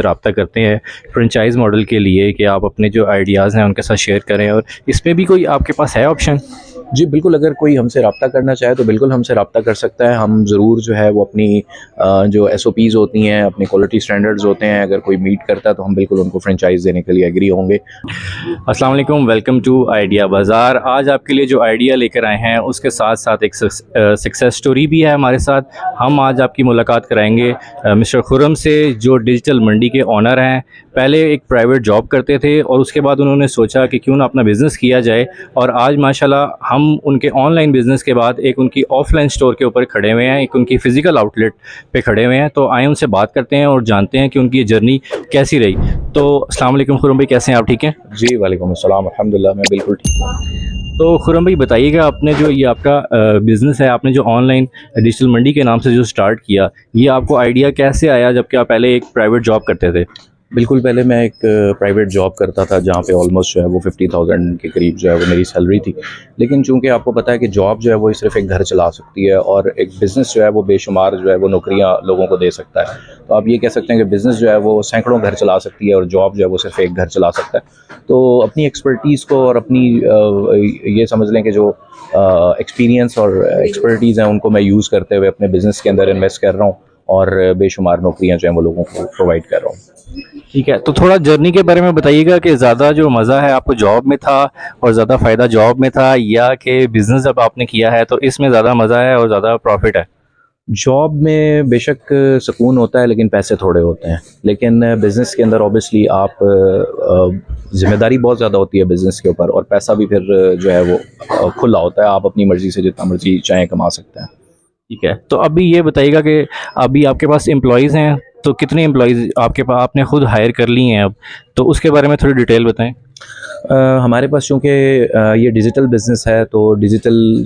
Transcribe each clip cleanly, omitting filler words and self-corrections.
रब्ता करते हैं फ्रेंचाइज़ मॉडल के लिए कि आप अपने जो आइडियाज़ हैं उनके साथ शेयर करें, और इसमें भी कोई आपके पास है ऑप्शन? जी, बिल्कुल, अगर कोई हमसे रब्ता करना चाहे तो बिल्कुल हमसे रब्ता कर सकता है। हम ज़रूर जो है वो अपनी जो एसओपीज़ होती हैं, अपनी क्वालिटी स्टैंडर्ड्स होते हैं, अगर कोई मीट करता है तो हम बिल्कुल उनको फ्रेंचाइज़ देने के लिए एग्री होंगे। अस्सलाम वालेकुम, वेलकम टू आइडिया बाज़ार। आज आपके लिए जो आइडिया लेकर आए हैं उसके साथ साथ एक सक्सेस स्टोरी भी है हमारे साथ। हम आज आपकी मुलाकात कराएंगे मिस्टर खुर्रम से, जो डिजिटल मंडी के ओनर हैं। पहले एक प्राइवेट जॉब करते थे और उसके बाद उन्होंने सोचा कि क्यों ना अपना बिज़नेस किया जाए, और आज माशाल्लाह हम उनके ऑनलाइन बिज़नेस के बाद एक उनकी ऑफ़लाइन स्टोर के ऊपर खड़े हुए हैं, एक उनकी फ़िज़िकल आउटलेट पे खड़े हुए हैं। तो आए उनसे बात करते हैं और जानते हैं कि उनकी ये जर्नी कैसी रही। तो अस्सलाम वालेकुम खुर्रम भाई, कैसे हैं आप? ठीक हैं जी, वालेकुम अस्सलाम, अल्हम्दुलिल्लाह मैं बिल्कुल ठीक हूँ। तो खुर्रम भाई बताइएगा, आपने जो ये आपका बिज़नेस है, आपने जो ऑनलाइन डिजिटल मंडी के नाम से जो स्टार्ट किया, ये आपको आइडिया कैसे आया जबकि आप पहले एक प्राइवेट जॉब करते थे? बिल्कुल, पहले मैं एक प्राइवेट जॉब करता था जहाँ पे ऑलमोस्ट जो है वो 50,000 के करीब जो है वो मेरी सैलरी थी। लेकिन चूँकि आपको पता है कि जॉब जो है वो सिर्फ़ एक घर चला सकती है, और एक बिज़नेस जो है वो बेशुमार जो है वो नौकरियाँ लोगों को दे सकता है। तो आप ये कह सकते हैं कि बिज़नेस जो है वो सैकड़ों घर चला सकती है, और जॉब जो है वो सिर्फ़ एक घर चला सकता है। तो अपनी एक्सपर्टीज़ को और अपनी ये समझ लें कि जो एक्सपीरियंस और एक्सपर्टीज़ हैं उनको मैं यूज़ करते हुए अपने बिज़नेस के अंदर इन्वेस्ट कर रहा हूँ, और बेशुमार नौकरियाँ जो हैं वो लोगों को प्रोवाइड कर रहा हूँ। ठीक है, तो थोड़ा जर्नी के बारे में बताइएगा कि ज़्यादा जो मज़ा है आपको जॉब में था और ज़्यादा फ़ायदा जॉब में था, या कि बिज़नेस जब आपने किया है तो इसमें ज़्यादा मज़ा है और ज़्यादा प्रॉफिट है? जॉब में बेशक सुकून होता है लेकिन पैसे थोड़े होते हैं, लेकिन बिज़नेस के अंदर ऑब्वियसली आप ज़िम्मेदारी बहुत ज़्यादा होती है बिज़नेस के ऊपर, और पैसा भी फिर जो है वो खुला होता है, आप अपनी मर्ज़ी से जितना मर्ज़ी चाहें कमा सकते हैं। ठीक है, तो अभी ये बताइएगा कि अभी आपके पास एम्प्लॉइज़ हैं, तो कितने एम्प्लॉइज़ आपके पास आपने खुद हायर कर लिए हैं अब? तो उसके बारे में थोड़ी डिटेल बताएँ। हमारे पास चूँकि ये डिजिटल बिज़नेस है, तो डिजिटल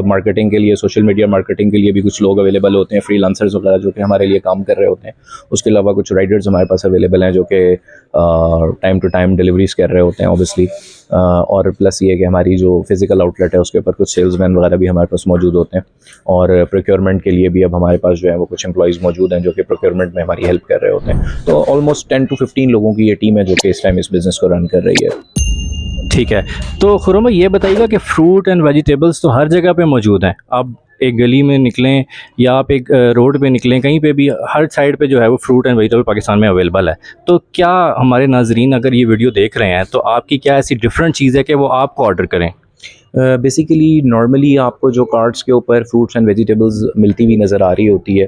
मार्केटिंग के लिए, सोशल मीडिया मार्केटिंग के लिए भी कुछ लोग अवेलेबल होते हैं, फ्रीलांसर्स वगैरह जो कि हमारे लिए काम कर रहे होते हैं। उसके अलावा कुछ राइडर्स हमारे पास अवेलेबल हैं जो कि टाइम टू टाइम डिलीवरीज़ कर रहे होते हैं ऑब्वियसली। और प्लस ये कि हमारी जो फिज़िकल आउटलेट है उसके ऊपर कुछ सेल्समैन वगैरह भी हमारे पास मौजूद होते हैं, और प्रोक्योरमेंट के लिए भी अब हमारे पास जो है वो कुछ एम्प्लॉइज़ मौजूद हैं जो कि प्रोक्योरमेंट में हमारी हेल्प कर रहे होते हैं। तो ऑलमोस्ट 10 टू 15 लोगों की ये टीम है जो कि इस टाइम इस बिज़नेस को रन कर रही है। ठीक है, तो खुर्रम भाई ये बताइएगा कि फ्रूट एंड वेजिटेबल्स तो हर जगह पे मौजूद हैं। आप एक गली में निकलें या आप एक रोड पे निकलें, कहीं पे भी हर साइड पे जो है वो फ्रूट एंड वेजिटेबल पाकिस्तान में अवेलेबल है। तो क्या हमारे नाज़रीन अगर ये वीडियो देख रहे हैं तो आपकी क्या ऐसी डिफरेंट चीज़ है कि वो आपको ऑर्डर करें? बेसिकली नॉर्मली आपको जो कार्ट्स के ऊपर फ्रूट्स एंड वेजिटेबल्स मिलती हुई नज़र आ रही होती है,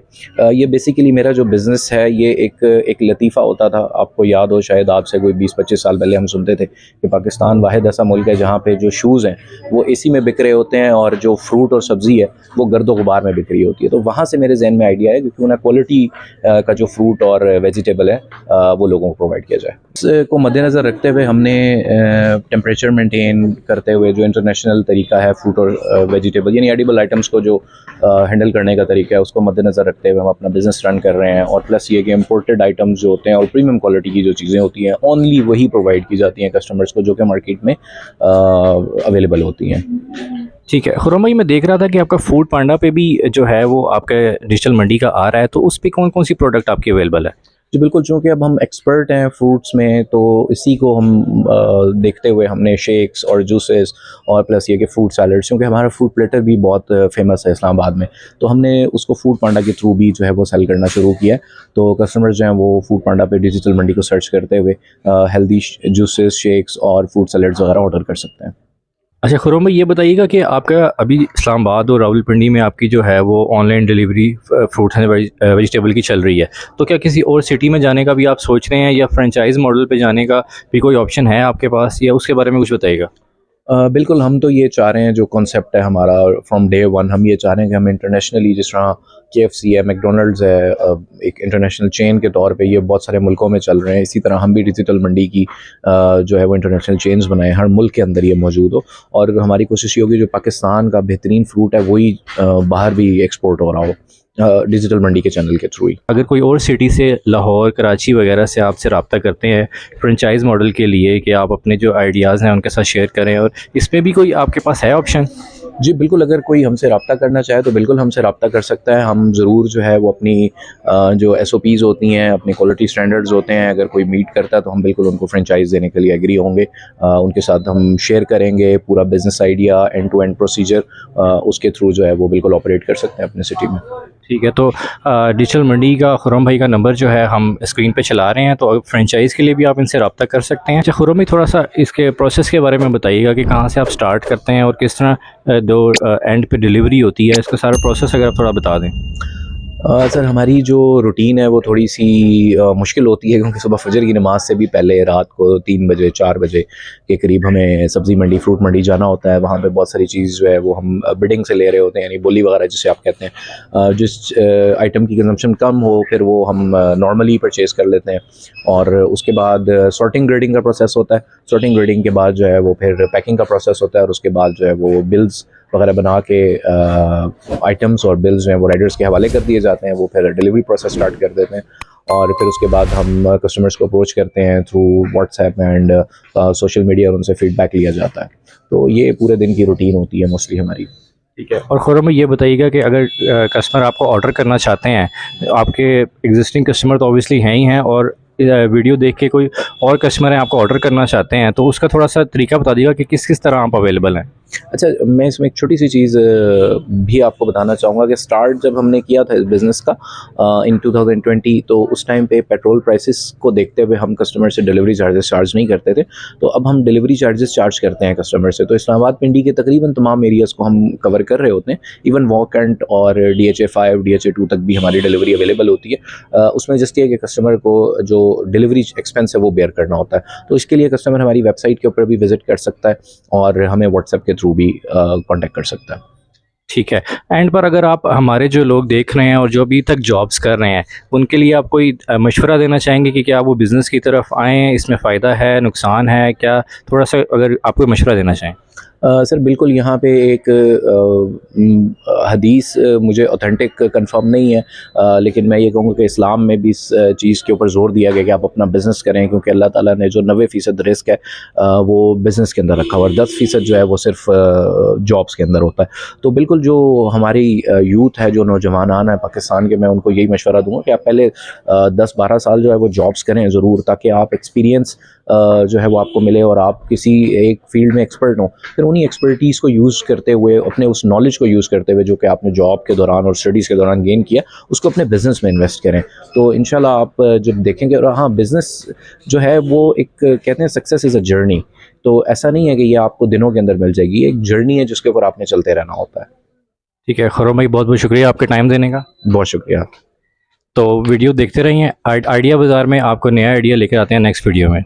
ये बेसिकली मेरा जो बिज़नेस है ये एक लतीफ़ा होता था। आपको याद हो शायद, आज से कोई 20-25 साल पहले हम सुनते थे कि पाकिस्तान वाहिद ऐसा मुल्क है जहाँ पे जो शूज़ हैं वो एसी में बिक रहे होते हैं, और जो फ्रूट और सब्ज़ी है वो गर्दो गुबार में बिक रही होती है। तो वहाँ से मेरे जहन में आइडिया है कि क्यों ना क्वालिटी का जो फ्रूट और वेजिटेबल है वो लोगों को प्रोवाइड किया जाए। इसको मद्देनज़र रखते हुए हमने टेम्परेचर मेंटेन करते हुए जो इंटरनेशनल तरीका है फ्रूट और वेजिटेबल यानी एडिबल आइटम्स को जो हैंडल करने का तरीका है उसको मद्देनज़र रखते हुए हम अपना बिज़नेस रन कर रहे हैं। और प्लस ये कि इम्पोर्टेड आइटम्स जो होते हैं और प्रीमियम क्वालिटी की जो चीज़ें होती हैं ओनली वही प्रोवाइड की जाती हैं कस्टमर्स को जो कि मार्केट में अवेलेबल होती हैं। ठीक है, खुर्रम भाई मैं देख रहा था कि आपका फूड पांडा पे भी जो है वो आपके डिजिटल मंडी का आ रहा है, तो उस पे कौन कौन सी प्रोडक्ट आपकी अवेलेबल है? जी बिल्कुल, चूँकि अब हम एक्सपर्ट हैं फ्रूट्स में, तो इसी को हम देखते हुए हमने शेक्स और जूसेस और प्लस ये कि फ्रूट सैलड्स, क्योंकि हमारा फ्रूट प्लेटर भी बहुत फेमस है इस्लामाबाद में, तो हमने उसको फूड पांडा के थ्रू भी जो है वो सेल करना शुरू किया है। तो कस्टमर्स जो हैं वो फूड पांडा पे डिजिटल मंडी को सर्च करते हुए हेल्दी जूसेस, शेक्स और फ्रूट सैलड्स वगैरह ऑर्डर कर सकते हैं। अच्छा खुर्रम भाई ये बताइएगा कि आपका अभी इस्लामाबाद और रावलपिंडी में आपकी जो है वो online delivery fruits and vegetable की चल रही है, तो क्या किसी और सिटी में जाने का भी आप सोच रहे हैं, या फ्रेंचाइज़ मॉडल पे जाने का भी कोई ऑप्शन है आपके पास, या उसके बारे में कुछ बताइएगा? बिल्कुल, हम तो ये चाह रहे हैं, जो कॉन्सेप्ट है हमारा फ्रॉम डे वन, हम ये चाह रहे हैं कि हम इंटरनेशनली, जिस तरह KFC है, मैकडॉनल्ड्स है, एक इंटरनेशनल चेन के तौर पे ये बहुत सारे मुल्कों में चल रहे हैं, इसी तरह हम भी डिजिटल मंडी की जो है वो इंटरनेशनल चेन्स बनाएं, हर मुल्क के अंदर ये मौजूद हो, और हमारी कोशिश ये होगी जो पाकिस्तान का बेहतरीन फ्रूट है वही बाहर भी एक्सपोर्ट हो रहा हो डिजिटल मंडी के चैनल के थ्रू ही। अगर कोई और सिटी से, लाहौर, कराची वगैरह से आपसे रब्ता करते हैं फ्रेंचाइज़ मॉडल के लिए कि आप अपने जो आइडियाज़ हैं उनके साथ शेयर करें, और इसमें भी कोई आपके पास है ऑप्शन? जी, बिल्कुल, अगर कोई हमसे रब्ता करना चाहे तो बिल्कुल हमसे रब्ता कर सकता है। हम ज़रूर जो है वो अपनी जो एसओपीज़ होती हैं, अपनी क्वालिटी स्टैंडर्ड्स होते हैं, अगर कोई मीट करता है तो हम बिल्कुल उनको फ्रेंचाइज़ देने के लिए एग्री होंगे। उनके साथ हम शेयर करेंगे पूरा business idea, end to end procedure, उसके थ्रू जो है वो बिल्कुल ऑपरेट कर सकते हैं अपनी सिटी में। ठीक है, तो डिजिटल मंडी का खुरम भाई का नंबर जो है हम स्क्रीन पे चला रहे हैं, तो फ्रेंचाइज़ के लिए भी आप इनसे रब्ता कर सकते हैं। अच्छा खुरम भाई, थोड़ा सा इसके प्रोसेस के बारे में बताइएगा कि कहाँ से आप स्टार्ट करते हैं और किस तरह दो एंड पे डिलीवरी होती है, इसका सारा प्रोसेस अगर आप थोड़ा बता दें। सर, हमारी जो रूटीन है वो थोड़ी-सी मुश्किल होती है, क्योंकि सुबह फ़जर की नमाज़ से भी पहले रात को 3 बजे 4 बजे के करीब हमें सब्ज़ी मंडी, फ्रूट मंडी जाना होता है। वहाँ पे बहुत सारी चीज़ जो है वो हम बिडिंग से ले रहे होते हैं, यानी बोली वगैरह जिसे आप कहते हैं। जिस आइटम की कंज़म्पशन कम हो फिर वो हम नॉर्मली परचेज़ कर लेते हैं, और उसके बाद सॉर्टिंग ग्रेडिंग का प्रोसेस होता है। सॉर्टिंग ग्रेडिंग के बाद जो है वो फिर पैकिंग का प्रोसेस होता है, और उसके बाद जो है वो बिल्स वगैरह बना के आइटम्स और बिल्स जो हैं वो राइडर्स के हवाले कर दिए जाते हैं। वो फिर डिलीवरी प्रोसेस स्टार्ट कर देते हैं, और फिर उसके बाद हम कस्टमर्स को अप्रोच करते हैं through WhatsApp and social media, और उनसे फीडबैक लिया जाता है। तो ये पूरे दिन की रूटीन होती है मोस्टली हमारी। ठीक है, और खुरम भाई ये बताइएगा कि अगर कस्टमर आपको ऑर्डर करना चाहते हैं, आपके एग्जिस्टिंग कस्टमर तो ऑब्वियसली हैं ही हैं, और वीडियो देख के कोई और कस्टमर है आपको ऑर्डर करना चाहते हैं, तो उसका थोड़ा सा तरीका बता दीजिएगा कि किस किस तरह आप अवेलेबल हैं। अच्छा, मैं इसमें एक छोटी सी चीज़ भी आपको बताना चाहूँगा कि स्टार्ट जब हमने किया था इस बिज़नेस का इन 2020, तो उस टाइम पे पेट्रोल प्राइसेस को देखते हुए हम कस्टमर से डिलीवरी चार्जेस चार्ज नहीं करते थे। तो अब हम डिलीवरी चार्जेस चार्ज करते हैं कस्टमर से। तो इस्लामाबाद पिंडी के तकरीबन तमाम एरियाज़ को हम कवर कर रहे होते हैं। इवन वॉकएंड और DHA 5, DHA 2 तक भी हमारी डिलीवरी अवेलेबल होती है। उसमें जस्ट ये है कि कस्टमर को जो डिलीवरी एक्सपेंस है वो बेयर करना होता है। तो इसके लिए कस्टमर हमारी वेबसाइट के ऊपर भी विज़िट कर सकता है, और हमें व्हाट्सएप के थ्रू भी कांटेक्ट कर सकता है। ठीक है, एंड पर अगर आप हमारे जो लोग देख रहे हैं और जो अभी तक जॉब्स कर रहे हैं, उनके लिए आप कोई मशवरा देना चाहेंगे कि क्या वो बिज़नेस की तरफ आएँ, इसमें फ़ायदा है, नुकसान है क्या? थोड़ा सा अगर आप कोई मशवरा देना चाहें। सर बिल्कुल, यहाँ पे एक हदीस मुझे ऑथेंटिक कंफर्म नहीं है, लेकिन मैं ये कहूँगा कि इस्लाम में भी इस चीज़ के ऊपर ज़ोर दिया गया कि आप अपना बिज़नेस करें, क्योंकि अल्लाह ताला ने जो 90% रिस्क है वो बिज़नेस के अंदर रखा हुआ है, और 10% जो है वो सिर्फ जॉब्स के अंदर होता है। तो बिल्कुल जो हमारी यूथ है, जो नौजवान है पाकिस्तान के, मैं उनको यही मशवरा दूँगा कि आप पहले 10-12 साल जो है वो जॉब्स करें ज़रूर, ताकि आप एक्सपीरियंस जो है वो आपको मिले, और आप किसी एक फील्ड में एक्सपर्ट हों। फिर उन्हीं एक्सपर्टीज़ को यूज़ करते हुए, अपने उस नॉलेज को यूज़ करते हुए जो कि आपने जॉब के दौरान और स्टडीज़ के दौरान गेन किया, उसको अपने बिज़नेस में इन्वेस्ट करें। तो इंशाल्लाह आप जब देखेंगे, और हाँ, बिज़नेस जो है वो एक कहते हैं सक्सेस इज़ अ जर्नी। तो ऐसा नहीं है कि ये आपको दिनों के अंदर मिल जाएगी, ये एक जर्नी है जिसके ऊपर आपने चलते रहना होता है। ठीक है, खुरम भाई बहुत बहुत शुक्रिया आपके टाइम देने का। बहुत शुक्रिया। तो वीडियो देखते रहिए, आइडिया बाज़ार में आपको नया आइडिया लेकर आते हैं नेक्स्ट वीडियो में।